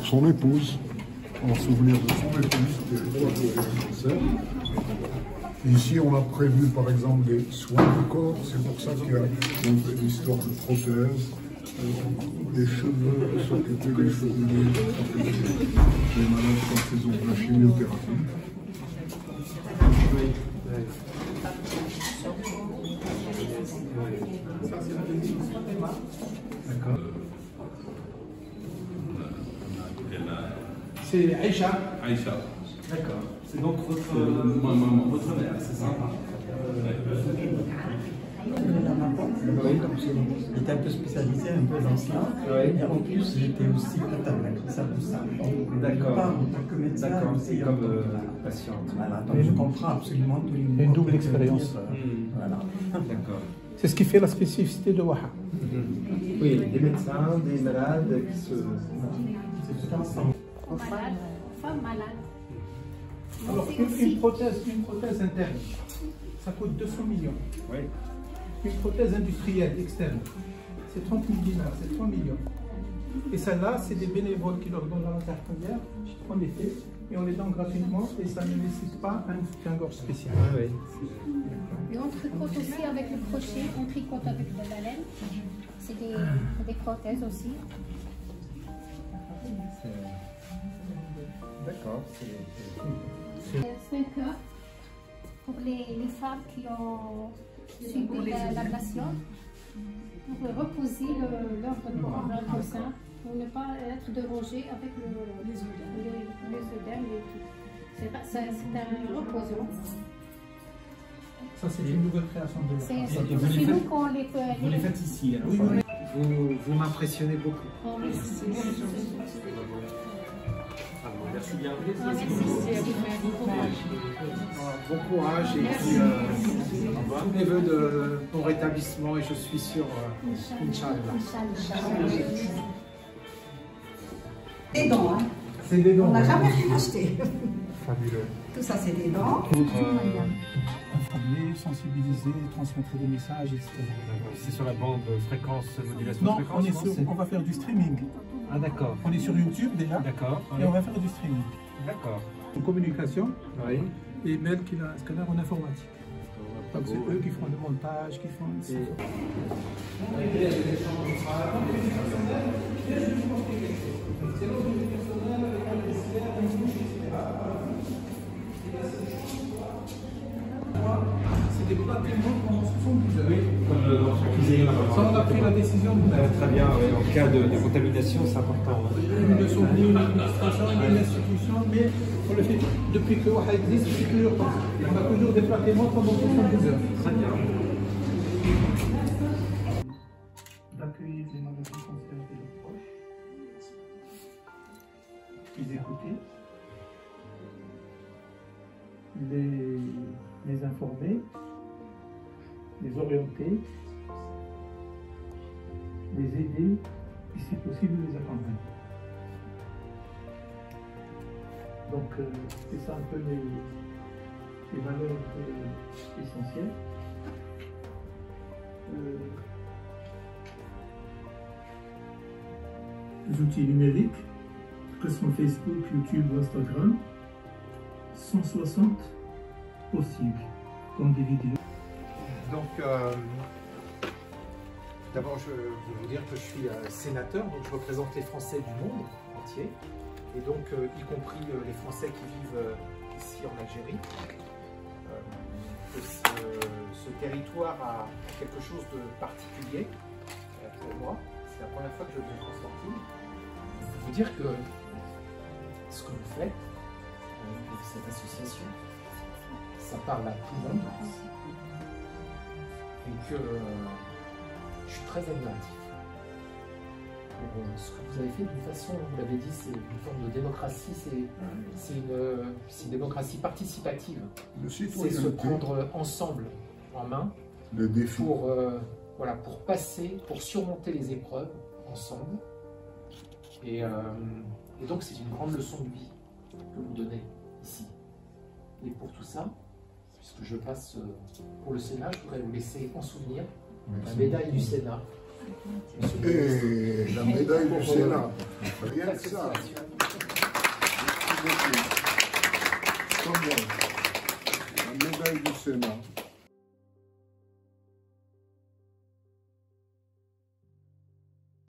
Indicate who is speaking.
Speaker 1: son épouse, en souvenir de son épouse qui était cancer. Ici, on a prévu par exemple des soins du corps, c'est pour ça qu'il y a donc une histoire de prothèse, des cheveux, s'occuper des cheveux des malades quand ils ont de la chimiothérapie.
Speaker 2: D'accord. C'est Aïcha.
Speaker 3: Aïcha.
Speaker 2: D'accord. C'est donc votre mère, c'est ça?
Speaker 4: J'étais un peu spécialisé, un peu dans cela. Et en plus, j'étais aussi paternel, ça pour ça.
Speaker 2: D'accord.
Speaker 4: Pas en tant que médecin,
Speaker 2: D'accord,
Speaker 4: aussi
Speaker 2: c'est comme patiente.
Speaker 4: Voilà, donc je comprends absolument tout le monde.
Speaker 5: Une double expérience.
Speaker 4: Voilà.
Speaker 2: D'accord.
Speaker 5: C'est ce qui fait la spécificité de Waha.
Speaker 2: Oui, des médecins, des malades qui se...
Speaker 4: C'est tout ensemble.
Speaker 6: Femme malade.
Speaker 5: Alors, une prothèse interne, ça coûte 200 millions.
Speaker 2: Oui.
Speaker 5: Une prothèse industrielle externe, c'est 30 000 dinars, c'est 3 millions. Et celle-là, c'est des bénévoles qui leur donnent la matière première, on les fait, et on les donne gratuitement, et ça ne nécessite pas un soutien-gorge spécial.
Speaker 2: Oui.
Speaker 6: Et on tricote aussi avec le crochet, on tricote avec de la laine. C'est des prothèses aussi.
Speaker 2: D'accord.
Speaker 6: C'est un cœur pour les femmes qui ont subi l'ablation, pour reposer leur sein, pour ne pas être dérangé avec les œdèmes et tout. C'est un reposant.
Speaker 5: Ça, c'est une nouvelle création de
Speaker 6: C'est nous qu'on les fait.
Speaker 2: Vous les faites ici, alors. Oui. Vous m'impressionnez beaucoup.
Speaker 6: Oh, merci.
Speaker 2: Merci bien.
Speaker 6: Merci.
Speaker 2: Bon courage et puis tous mes voeux de bon rétablissement et je suis sûr, Inch'Allah.
Speaker 7: Des dents, hein.
Speaker 2: C'est des dons.
Speaker 7: On n'a jamais rien acheté.
Speaker 2: Fabuleux.
Speaker 7: Tout ça, c'est des dents.
Speaker 5: Informer, sensibiliser, transmettre des messages, etc.
Speaker 3: C'est sur la bande fréquence, modulation
Speaker 5: Non,
Speaker 3: fréquence.
Speaker 5: on va faire du streaming.
Speaker 3: Ah d'accord.
Speaker 5: On est sur YouTube déjà,
Speaker 3: D'accord.
Speaker 5: et on va faire du streaming.
Speaker 3: D'accord.
Speaker 5: En communication,
Speaker 3: Oui.
Speaker 5: et Mel qui a un scanner en informatique. Donc c'est eux qui font le montage, qui font... C'est des plats tellement qu'on se sent plus.
Speaker 3: Oui, comme dans son cuisine.
Speaker 5: Ça, on a pris la décision de...
Speaker 3: Très bien, oui. En cas de contamination, c'est important.
Speaker 5: Nous ne sommes ni une administration, ni une institution, mais on le fait depuis que Waha existe, depuis toujours. On a toujours des plats témoins pendant 72 heures.
Speaker 3: Très bien.
Speaker 5: D'accueillir les malades qui conservent leurs proches, les écouter, les informer, les orienter, les aider et si possible les accompagner. Donc c'est ça un peu les valeurs essentielles. Les outils numériques, que ce soit Facebook, YouTube ou Instagram, 160 possibles, comme des vidéos.
Speaker 2: Donc, d'abord, je veux vous dire que je suis sénateur, donc je représente les Français du monde entier, et donc y compris les Français qui vivent ici en Algérie. Ce territoire a quelque chose de particulier pour moi. C'est la première fois que je viens en Constantine. Je veux vous dire que ce que vous faites avec cette association, ça parle à tout le monde. Et que je suis très admiratif. Ce que vous avez fait d'une façon, vous l'avez dit, c'est une forme de démocratie, c'est une démocratie participative. C'est se prendre ensemble en main pour passer, pour surmonter les épreuves ensemble. Et donc c'est une grande leçon de vie que vous donnez ici. Et pour tout ça, puisque je passe pour le Sénat, je voudrais vous laisser en souvenir la médaille du Sénat.
Speaker 1: Et la médaille du Sénat, rien que ça. beaucoup. Comme la médaille du Sénat.